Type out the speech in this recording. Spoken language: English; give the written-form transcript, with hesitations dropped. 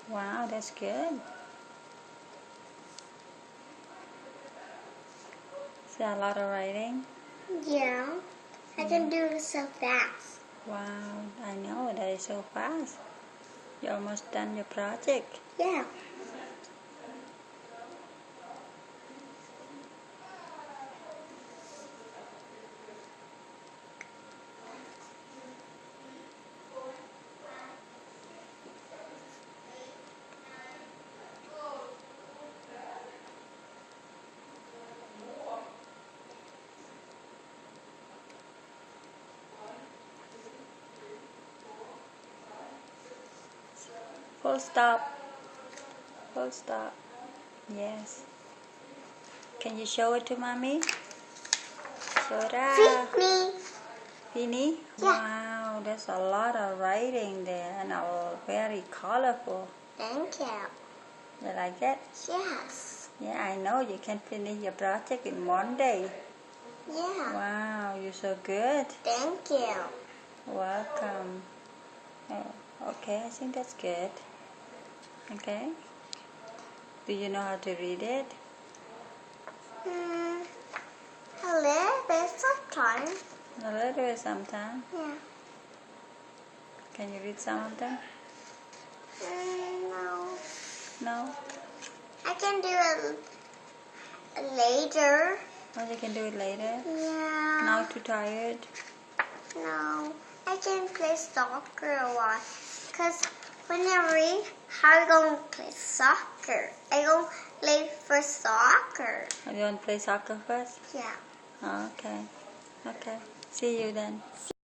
Wow, that's good. Is that a lot of writing? Yeah. I can do it so fast. Wow, I know, that is so fast. You're almost done your project. Yeah. Full stop. Full stop. Yes. Can you show it to mommy? Show it out. Feed me. Fini? Yeah. Wow, there's a lot of writing there and all very colorful. Thank you. You like it? Yes. Yeah, I know you can finish your project in one day. Yeah. Wow, you're so good. Thank you. Welcome. Oh, okay, I think that's good. Okay. Do you know how to read it? A little bit sometimes. A little bit sometimes. Yeah. Can you read some of them? No. No? I can do it later. Or you can do it later? Yeah. Now too tired? No. I can play soccer a while. Because when I read, how are you going to play soccer? I going to play for soccer. You want to play soccer first? Yeah. Okay. Okay. See you then.